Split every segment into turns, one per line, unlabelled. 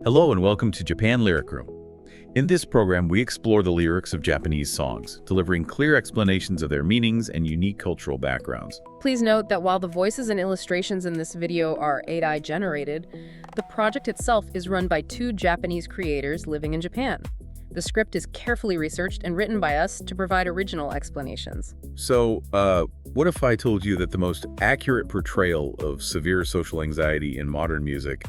Hello and welcome to Japan Lyric Room. In this program, we explore the lyrics of Japanese songs, delivering clear explanations of their meanings and unique cultural backgrounds.
Please note that while the voices and illustrations in this video are AI generated, the project itself is run by two Japanese creators living in Japan. The script is carefully researched and written by us to provide original explanations.
So, what if I told you that the most accurate portrayal of severe social anxiety in modern music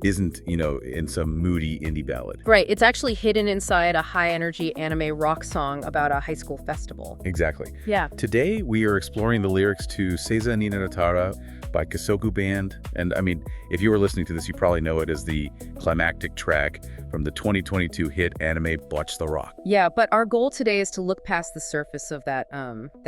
isn't, in some moody indie ballad?
Right, it's actually hidden inside a high-energy anime rock song about a high school festival.
Exactly.
Yeah.
Today, we are exploring the lyrics to Seiza ni Naretara by Kessoku Band. And if you were listening to this, you probably know it as the climactic track from the 2022 hit anime Bocchi the Rock.
Yeah, but our goal today is to look past the surface of that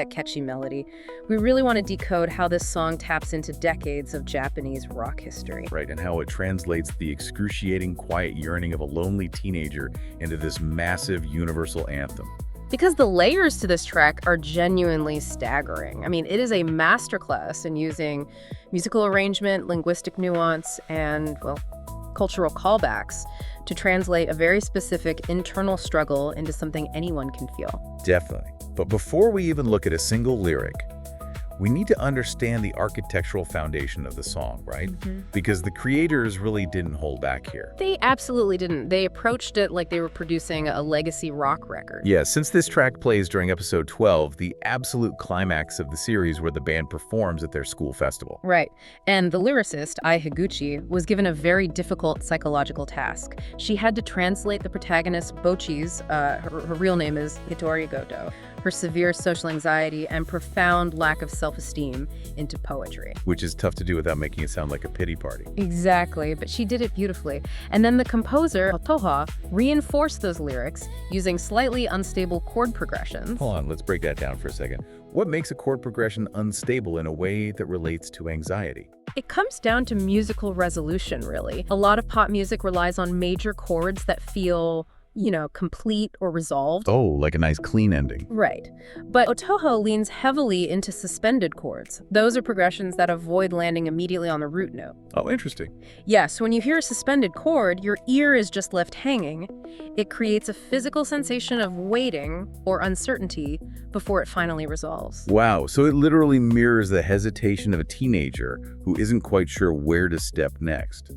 catchy melody. We really want to decode how this song taps into decades of Japanese rock history.
Right, and how it translates the excruciating, quiet yearning of a lonely teenager into this massive universal anthem.
Because the layers to this track are genuinely staggering. It is a masterclass in using musical arrangement, linguistic nuance, and, cultural callbacks to translate a very specific internal struggle into something anyone can feel.
Definitely. But before we even look at a single lyric, we need to understand the architectural foundation of the song, right? Because the creators really didn't hold back here.
They absolutely didn't. They approached it like they were producing a legacy rock record.
Yeah, since this track plays during episode 12, the absolute climax of the series where the band performs at their school festival.
Right. And the lyricist, Ijichi, was given a very difficult psychological task. She had to translate the protagonist Bocchi's, her real name is Hitori Gotoh, her severe social anxiety and profound lack of self-esteem into poetry.
Which is tough to do without making it sound like a pity party.
Exactly, but she did it beautifully. And then the composer, Gotoh, reinforced those lyrics using slightly unstable chord progressions.
Hold on, let's break that down for a second. What makes a chord progression unstable in a way that relates to anxiety?
It comes down to musical resolution, really. A lot of pop music relies on major chords that feel complete or resolved.
Oh, like a nice clean ending.
Right. But Gotoh leans heavily into suspended chords. Those are progressions that avoid landing immediately on the root note.
Oh, interesting.
Yes, when you hear a suspended chord, your ear is just left hanging. It creates a physical sensation of waiting or uncertainty before it finally resolves.
Wow, so it literally mirrors the hesitation of a teenager who isn't quite sure where to step next.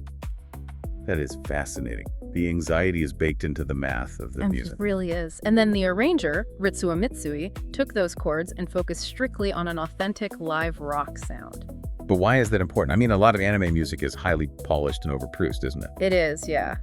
That is fascinating. The anxiety is baked into the math of the music.
It really is. And then the arranger, Ritsuo Mitsui, took those chords and focused strictly on an authentic live rock sound.
But why is that important? A lot of anime music is highly polished and overproduced, isn't it?
It is, yeah.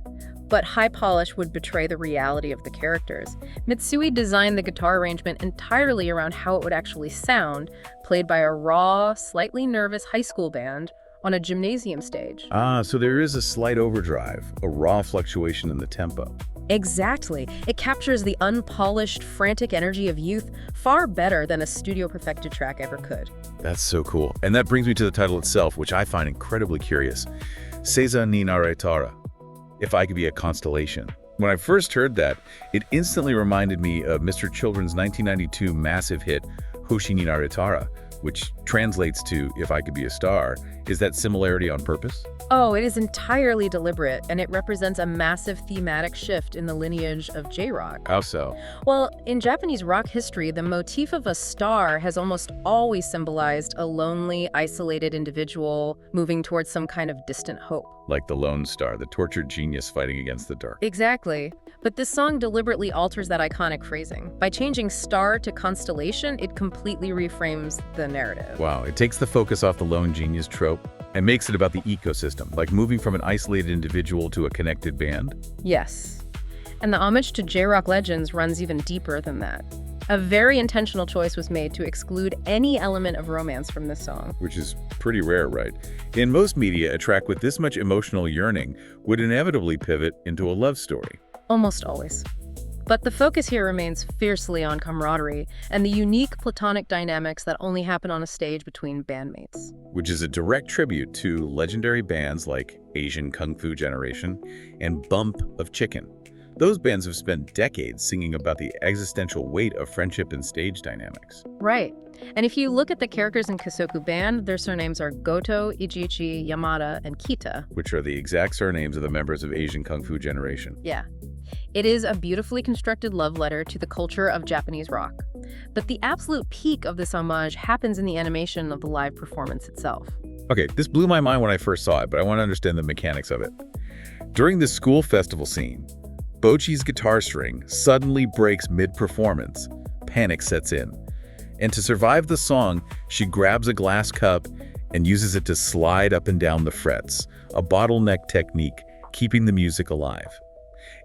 But high polish would betray the reality of the characters. Mitsui designed the guitar arrangement entirely around how it would actually sound, played by a raw, slightly nervous high school band on a gymnasium stage.
So there is a slight overdrive, a raw fluctuation in the tempo.
Exactly. It captures the unpolished, frantic energy of youth far better than a studio-perfected track ever could.
That's so cool. And that brings me to the title itself, which I find incredibly curious. Seiza ni Naretara, if I could be a constellation. When I first heard that, it instantly reminded me of Mr.Children's 1992 massive hit, Hoshi ni Naretara, which translates to If I Could Be a Star. Is that similarity on purpose?
Oh, it is entirely deliberate, and it represents a massive thematic shift in the lineage of J-rock.
How so?
Well, in Japanese rock history, the motif of a star has almost always symbolized a lonely, isolated individual moving towards some kind of distant hope.
Like the lone star, the tortured genius fighting against the dark.
Exactly. But this song deliberately alters that iconic phrasing. By changing star to constellation, it completely reframes the narrative.
Wow, it takes the focus off the lone genius trope and makes it about the ecosystem, like moving from an isolated individual to a connected band?
Yes. And the homage to J-rock legends runs even deeper than that. A very intentional choice was made to exclude any element of romance from this song.
Which is pretty rare, right? In most media, a track with this much emotional yearning would inevitably pivot into a love story.
Almost always. But the focus here remains fiercely on camaraderie and the unique platonic dynamics that only happen on a stage between bandmates.
Which is a direct tribute to legendary bands like Asian Kung Fu Generation and Bump of Chicken. Those bands have spent decades singing about the existential weight of friendship and stage dynamics.
Right. And if you look at the characters in Kessoku Band, their surnames are Gotoh, Ijichi, Yamada, and Kita.
Which are the exact surnames of the members of Asian Kung Fu generation.
Yeah. It is a beautifully constructed love letter to the culture of Japanese rock. But the absolute peak of this homage happens in the animation of the live performance itself.
Okay, this blew my mind when I first saw it, but I want to understand the mechanics of it. During the school festival scene, Bocchi's guitar string suddenly breaks mid-performance. Panic sets in. And to survive the song, she grabs a glass cup and uses it to slide up and down the frets, a bottleneck technique, keeping the music alive.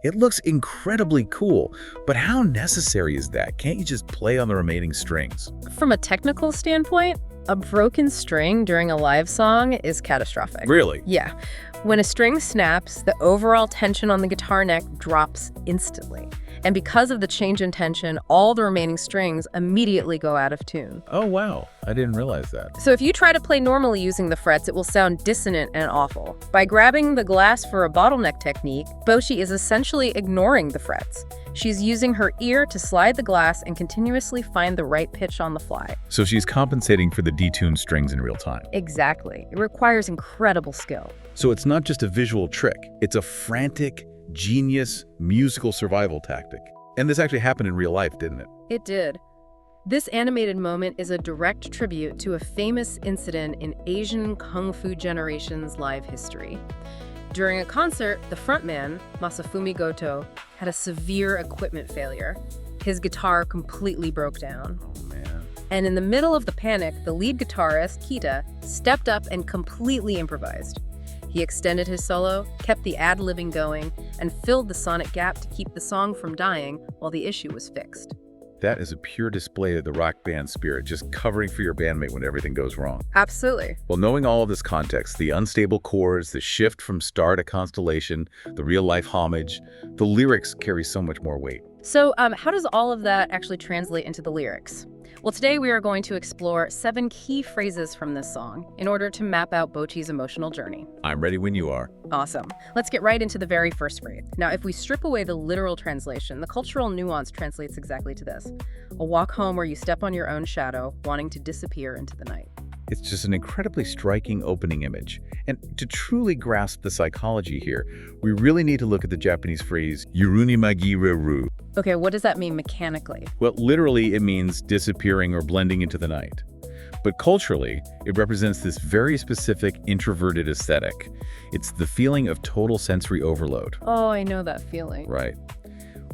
It looks incredibly cool, but how necessary is that? Can't you just play on the remaining strings?
From a technical standpoint, a broken string during a live song is catastrophic.
Really?
Yeah. When a string snaps, the overall tension on the guitar neck drops instantly. And because of the change in tension, all the remaining strings immediately go out of tune.
Oh, wow. I didn't realize that.
So if you try to play normally using the frets, it will sound dissonant and awful. By grabbing the glass for a bottleneck technique, Bocchi is essentially ignoring the frets. She's using her ear to slide the glass and continuously find the right pitch on the fly.
So she's compensating for the detuned strings in real time.
Exactly. It requires incredible skill.
So it's not just a visual trick. It's a frantic, genius musical survival tactic. And this actually happened in real life, didn't it?
It did. This animated moment is a direct tribute to a famous incident in Asian Kung Fu generation's live history. During a concert, the frontman, Masafumi Gotoh, had a severe equipment failure. His guitar completely broke down.
Oh, man.
And in the middle of the panic, the lead guitarist, Kita, stepped up and completely improvised. He extended his solo, kept the ad-libbing going, and filled the sonic gap to keep the song from dying while the issue was fixed.
That is a pure display of the rock band spirit, just covering for your bandmate when everything goes wrong.
Absolutely.
Well, knowing all of this context, the unstable chords, the shift from star to constellation, the real-life homage, the lyrics carry so much more weight.
So how does all of that actually translate into the lyrics? Well, today we are going to explore 7 key phrases from this song in order to map out Bocchi's emotional journey.
I'm ready when you are.
Awesome. Let's get right into the very first phrase. Now, if we strip away the literal translation, the cultural nuance translates exactly to this: a walk home where you step on your own shadow, wanting to disappear into the night.
It's just an incredibly striking opening image. And to truly grasp the psychology here, we really need to look at the Japanese phrase, yurunimagireru.
Okay, what does that mean mechanically?
Well, literally, it means disappearing or blending into the night. But culturally, it represents this very specific introverted aesthetic. It's the feeling of total sensory overload.
Oh, I know that feeling.
Right.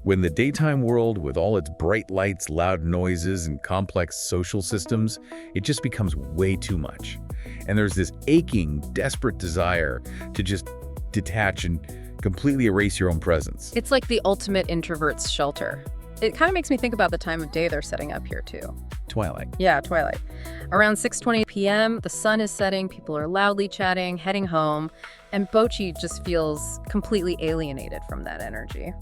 When the daytime world, with all its bright lights, loud noises, and complex social systems, it just becomes way too much. And there's this aching, desperate desire to just detach and completely erase your own presence.
It's like the ultimate introvert's shelter. It kind of makes me think about the time of day they're setting up here, too.
Twilight.
Yeah, twilight. Around 6:20 p.m., the sun is setting, people are loudly chatting, heading home, and Bocchi just feels completely alienated from that energy.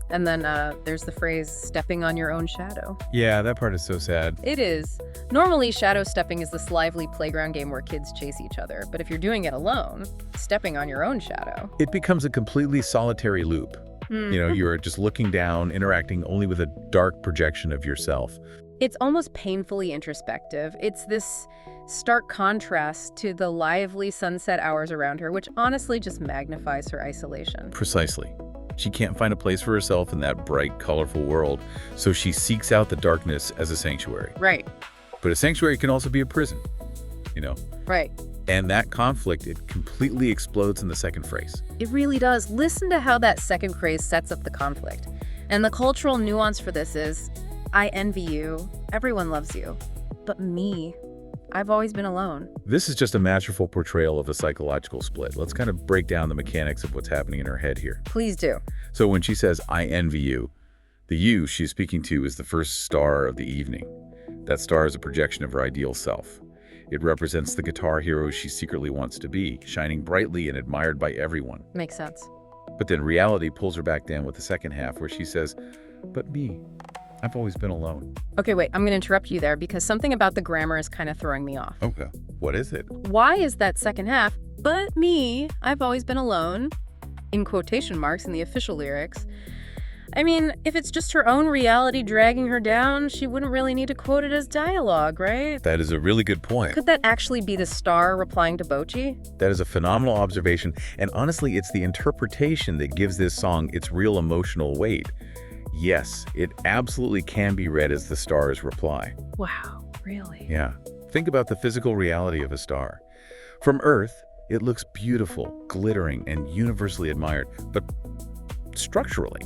And then there's the phrase, stepping on your own shadow.
Yeah, that part is so sad.
It is. Normally, shadow stepping is this lively playground game where kids chase each other. But if you're doing it alone, stepping on your own shadow.
It becomes a completely solitary loop. You know, you're just looking down, interacting only with a dark projection of yourself.
It's almost painfully introspective. It's this stark contrast to the lively sunset hours around her, which honestly just magnifies her isolation.
Precisely. She can't find a place for herself in that bright, colorful world, so she seeks out the darkness as a sanctuary.
Right.
But a sanctuary can also be a prison, you know?
Right.
And that conflict, it completely explodes in the second phrase.
It really does. Listen to how that second phrase sets up the conflict. And the cultural nuance for this is, I envy you, everyone loves you, but me, I've always been alone.
This is just a masterful portrayal of a psychological split. Let's kind of break down the mechanics of what's happening in her head here.
Please do.
So when she says, I envy you, the you she's speaking to is the first star of the evening. That star is a projection of her ideal self. It represents the guitar hero she secretly wants to be, shining brightly and admired by everyone.
Makes sense.
But then reality pulls her back down with the second half where she says, but me, I've always been alone.
Okay, wait, I'm going to interrupt you there because something about the grammar is kind of throwing me off.
Okay, what is it?
Why is that second half, but me, I've always been alone, in quotation marks in the official lyrics, I mean, if it's just her own reality dragging her down, she wouldn't really need to quote it as dialogue, right?
That is a really good point.
Could that actually be the star replying to Bocchi?
That is a phenomenal observation, and honestly, it's the interpretation that gives this song its real emotional weight. Yes, it absolutely can be read as the star's reply.
Wow, really?
Yeah. Think about the physical reality of a star. From Earth, it looks beautiful, glittering, and universally admired. But structurally,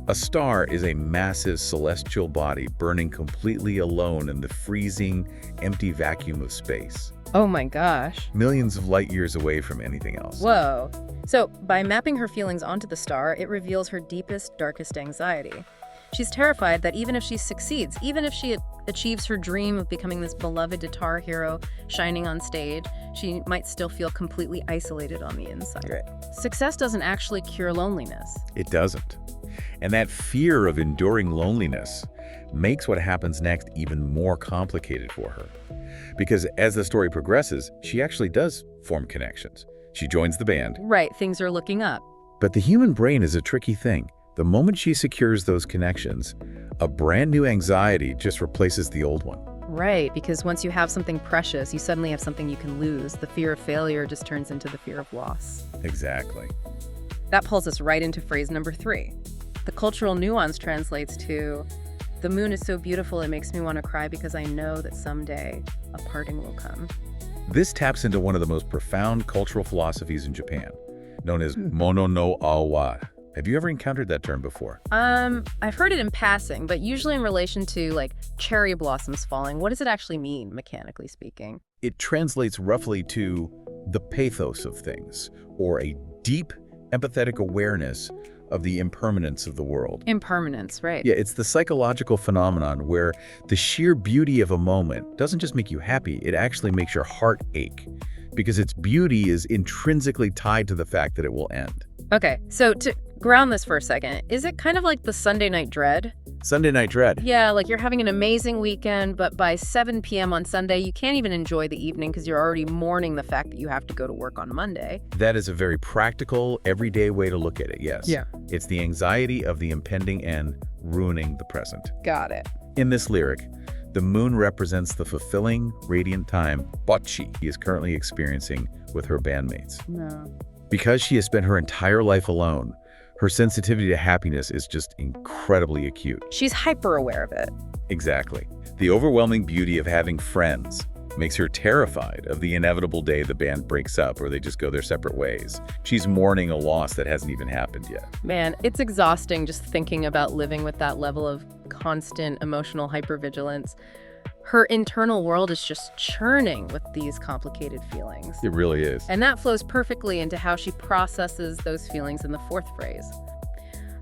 a star is a massive celestial body burning completely alone in the freezing, empty vacuum of space.
Oh my gosh.
Millions of light years away from anything else.
Whoa. So, by mapping her feelings onto the star, it reveals her deepest, darkest anxiety. She's terrified that even if she succeeds, even if she achieves her dream of becoming this beloved guitar hero shining on stage, she might still feel completely isolated on the inside.
Right.
Success doesn't actually cure loneliness.
It doesn't. And that fear of enduring loneliness makes what happens next even more complicated for her. Because as the story progresses, she actually does form connections. She joins the band.
Right, things are looking up.
But the human brain is a tricky thing. The moment she secures those connections, a brand new anxiety just replaces the old one.
Right, because once you have something precious, you suddenly have something you can lose. The fear of failure just turns into the fear of loss.
Exactly.
That pulls us right into phrase number 3. The cultural nuance translates to, "The moon is so beautiful it makes me want to cry because I know that someday a parting will come."
This taps into one of the most profound cultural philosophies in Japan, known as mono no awa. Have you ever encountered that term before?
I've heard it in passing, but usually in relation to, like, cherry blossoms falling. What does it actually mean, mechanically speaking?
It translates roughly to the pathos of things, or a deep, empathetic awareness of the impermanence of the world.
Impermanence, right.
Yeah, it's the psychological phenomenon where the sheer beauty of a moment doesn't just make you happy, it actually makes your heart ache, because its beauty is intrinsically tied to the fact that it will end.
Okay, so to ground this for a second, is it kind of like the Sunday night dread?
Sunday night dread.
Yeah, like you're having an amazing weekend, but by 7 p.m. on Sunday, you can't even enjoy the evening because you're already mourning the fact that you have to go to work on Monday.
That is a very practical, everyday way to look at it, yes.
Yeah.
It's the anxiety of the impending end ruining the present.
Got it.
In this lyric, the moon represents the fulfilling, radiant time Bocchi is currently experiencing with her bandmates.
No.
Because she has spent her entire life alone, her sensitivity to happiness is just incredibly acute.
She's hyper aware of it.
Exactly. The overwhelming beauty of having friends makes her terrified of the inevitable day the band breaks up or they just go their separate ways. She's mourning a loss that hasn't even happened yet.
Man, it's exhausting just thinking about living with that level of constant emotional hypervigilance. Her internal world is just churning with these complicated feelings.
It really is.
And that flows perfectly into how she processes those feelings in the 4th phrase.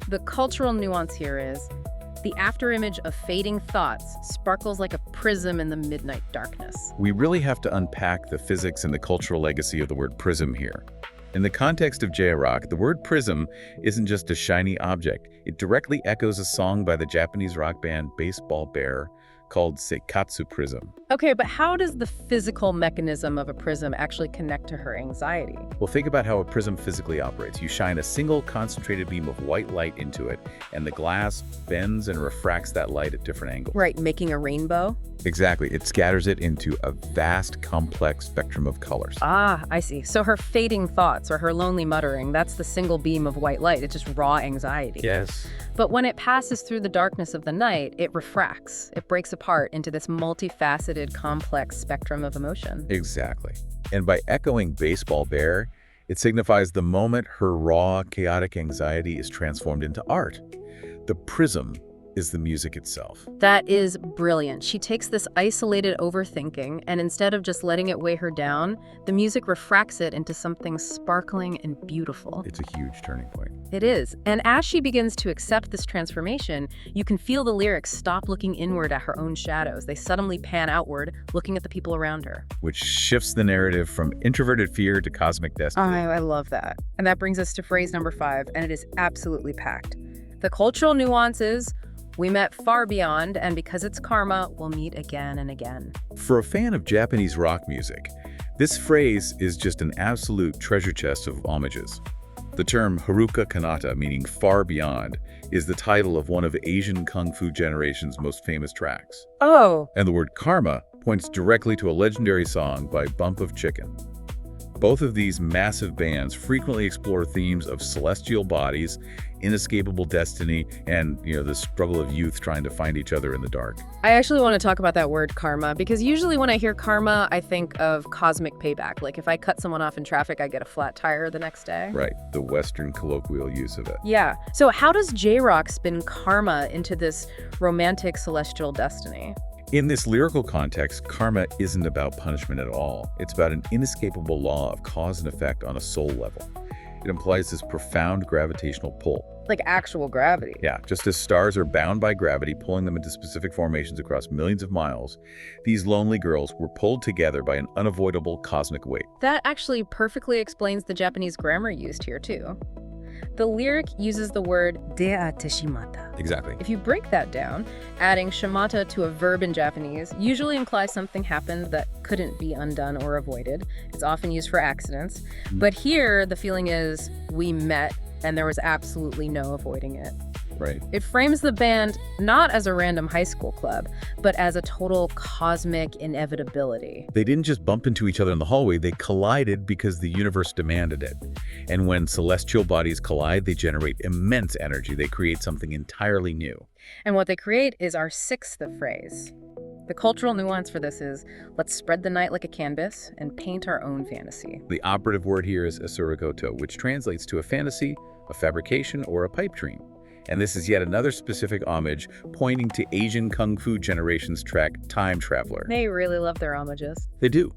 The cultural nuance here is, the afterimage of fading thoughts sparkles like a prism in the midnight darkness.
We really have to unpack the physics and the cultural legacy of the word prism here. In the context of J-rock, the word prism isn't just a shiny object. It directly echoes a song by the Japanese rock band Baseball Bear called Seikatsu Prism.
Okay, but how does the physical mechanism of a prism actually connect to her anxiety?
Well, think about how a prism physically operates. You shine a single concentrated beam of white light into it, and the glass bends and refracts that light at different angles.
Right, making a rainbow?
Exactly. It scatters it into a vast, complex spectrum of colors.
Ah, I see. So her fading thoughts or her lonely muttering, that's the single beam of white light. It's just raw anxiety.
Yes.
But when it passes through the darkness of the night, it refracts. It breaks apart into this multifaceted, complex spectrum of emotion.
Exactly. And by echoing Baseball Bear, it signifies the moment her raw, chaotic anxiety is transformed into art. The prism is the music itself.
That is brilliant. She takes this isolated overthinking, and instead of just letting it weigh her down, the music refracts it into something sparkling and beautiful.
It's a huge turning point.
It is. And as she begins to accept this transformation, you can feel the lyrics stop looking inward at her own shadows. They suddenly pan outward, looking at the people around her.
Which shifts the narrative from introverted fear to cosmic destiny.
I love that. And that brings us to phrase number 5, and it is absolutely packed. The cultural nuances, we met far beyond, and because it's karma, we'll meet again and again.
For a fan of Japanese rock music, this phrase is just an absolute treasure chest of homages. The term Haruka Kanata, meaning far beyond, is the title of one of Asian kung fu generation's most famous tracks.
Oh.
And the word karma points directly to a legendary song by Bump of Chicken. Both of these massive bands frequently explore themes of celestial bodies, inescapable destiny, and, the struggle of youth trying to find each other in the dark.
I actually want to talk about that word karma, because usually when I hear karma, I think of cosmic payback. Like if I cut someone off in traffic, I get a flat tire the next day.
Right, the Western colloquial use of it.
Yeah. So how does J-Rock spin karma into this romantic celestial destiny?
In this lyrical context, karma isn't about punishment at all. It's about an inescapable law of cause and effect on a soul level. It implies this profound gravitational pull.
Like actual gravity.
Yeah, just as stars are bound by gravity, pulling them into specific formations across millions of miles, these lonely girls were pulled together by an unavoidable cosmic weight.
That actually perfectly explains the Japanese grammar used here, too. The lyric uses the word deate shimata.
Exactly.
If you break that down, adding shimata to a verb in Japanese usually implies something happened that couldn't be undone or avoided. It's often used for accidents. But here, the feeling is we met and there was absolutely no avoiding it.
Right.
It frames the band not as a random high school club, but as a total cosmic inevitability.
They didn't just bump into each other in the hallway, they collided because the universe demanded it. And when celestial bodies collide, they generate immense energy. They create something entirely new.
And what they create is our sixth phrase. The cultural nuance for this is, let's spread the night like a canvas and paint our own fantasy.
The operative word here is Hitori Gotoh, which translates to a fantasy, a fabrication, or a pipe dream. And this is yet another specific homage pointing to Asian kung fu generation's track Time Traveler.
They really love their homages.
They do.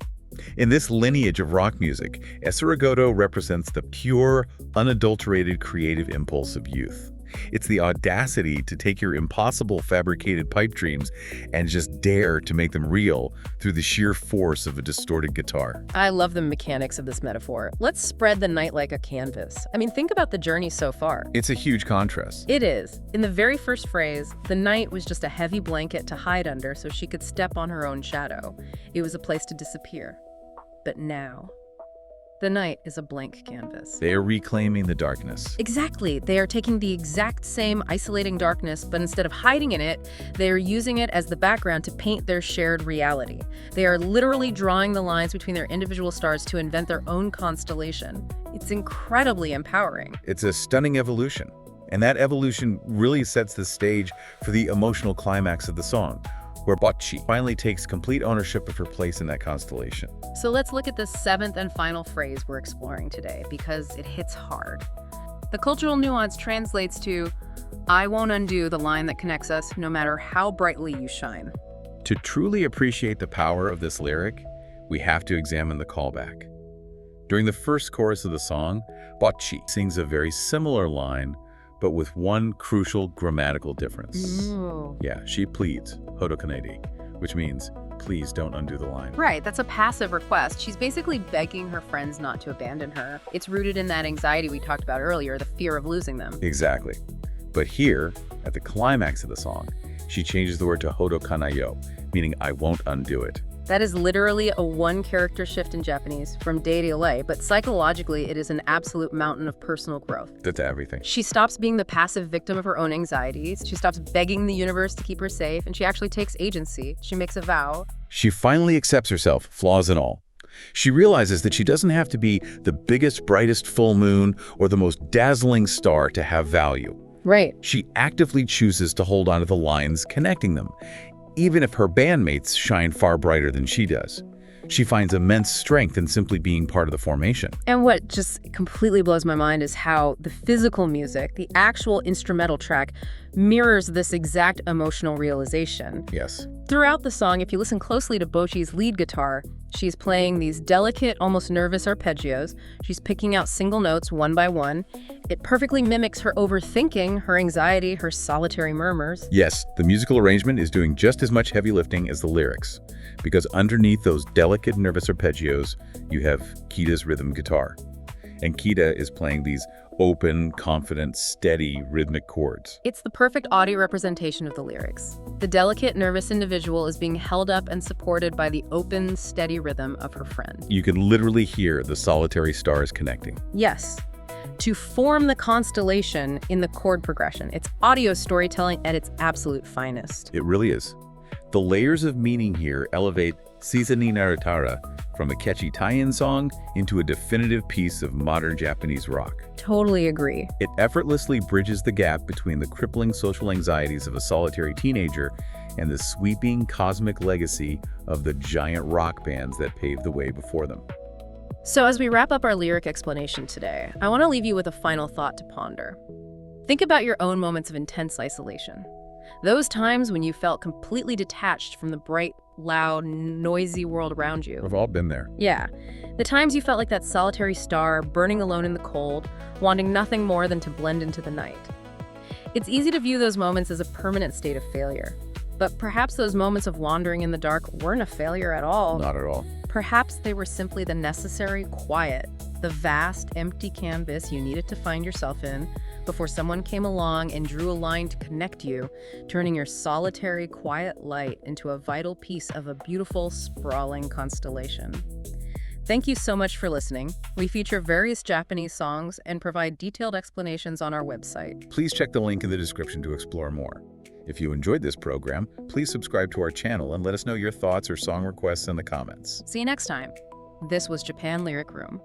In this lineage of rock music, Hitori Gotoh represents the pure, unadulterated creative impulse of youth. It's the audacity to take your impossible fabricated pipe dreams and just dare to make them real through the sheer force of a distorted guitar.
I love the mechanics of this metaphor. Let's spread the night like a canvas. I mean, think about the journey so far.
It's a huge contrast.
It is. In the very first phrase, the night was just a heavy blanket to hide under so she could step on her own shadow. It was a place to disappear. But now, the night is a blank canvas.
They are reclaiming the darkness.
Exactly. They are taking the exact same isolating darkness, but instead of hiding in it, they are using it as the background to paint their shared reality. They are literally drawing the lines between their individual stars to invent their own constellation. It's incredibly empowering.
It's a stunning evolution. And that evolution really sets the stage for the emotional climax of the song, where Bocchi finally takes complete ownership of her place in that constellation.
So let's look at the seventh and final phrase we're exploring today, because it hits hard. The cultural nuance translates to, I won't undo the line that connects us, no matter how brightly you shine.
To truly appreciate the power of this lyric, we have to examine the callback. During the first chorus of the song, Bocchi sings a very similar line, but with one crucial grammatical difference.
Ooh.
Yeah, she pleads, Hodokanedi, which means, please don't undo the line.
Right, that's a passive request. She's basically begging her friends not to abandon her. It's rooted in that anxiety we talked about earlier, the fear of losing them.
Exactly. But here, at the climax of the song, she changes the word to Hodokanayo, meaning I won't undo it.
That is literally a one-character shift in Japanese from day to day, but psychologically, it is an absolute mountain of personal growth.
That's everything.
She stops being the passive victim of her own anxieties. She stops begging the universe to keep her safe, and she actually takes agency. She makes a vow.
She finally accepts herself, flaws and all. She realizes that she doesn't have to be the biggest, brightest full moon or the most dazzling star to have value.
Right.
She actively chooses to hold on to the lines connecting them, even if her bandmates shine far brighter than she does. She finds immense strength in simply being part of the formation.
And what just completely blows my mind is how the physical music, the actual instrumental track, mirrors this exact emotional realization.
Yes.
Throughout the song, if you listen closely to Bocchi's lead guitar, she's playing these delicate, almost nervous arpeggios. She's picking out single notes one by one. It perfectly mimics her overthinking, her anxiety, her solitary murmurs.
Yes, the musical arrangement is doing just as much heavy lifting as the lyrics, because underneath those delicate, nervous arpeggios, you have Kita's rhythm guitar. And Kita is playing these open, confident, steady, rhythmic chords.
It's the perfect audio representation of the lyrics. The delicate, nervous individual is being held up and supported by the open, steady rhythm of her friend.
You can literally hear the solitary stars connecting.
Yes. to form the constellation in the chord progression. It's audio storytelling at its absolute finest.
It really is. The layers of meaning here elevate Seiza ni Naretara from a catchy tie-in song into a definitive piece of modern Japanese rock.
Totally agree.
It effortlessly bridges the gap between the crippling social anxieties of a solitary teenager and the sweeping cosmic legacy of the giant rock bands that paved the way before them.
So as we wrap up our lyric explanation today, I want to leave you with a final thought to ponder. Think about your own moments of intense isolation. Those times when you felt completely detached from the bright, loud, noisy world around you.
We've all been there.
Yeah. The times you felt like that solitary star burning alone in the cold, wanting nothing more than to blend into the night. It's easy to view those moments as a permanent state of failure. But perhaps those moments of wandering in the dark weren't a failure at all.
Not at all.
Perhaps they were simply the necessary quiet, the vast, empty canvas you needed to find yourself in before someone came along and drew a line to connect you, turning your solitary, quiet light into a vital piece of a beautiful, sprawling constellation. Thank you so much for listening. We feature various Japanese songs and provide detailed explanations on our website.
Please check the link in the description to explore more. If you enjoyed this program, please subscribe to our channel and let us know your thoughts or song requests in the comments.
See you next time. This was Japan Lyric Room.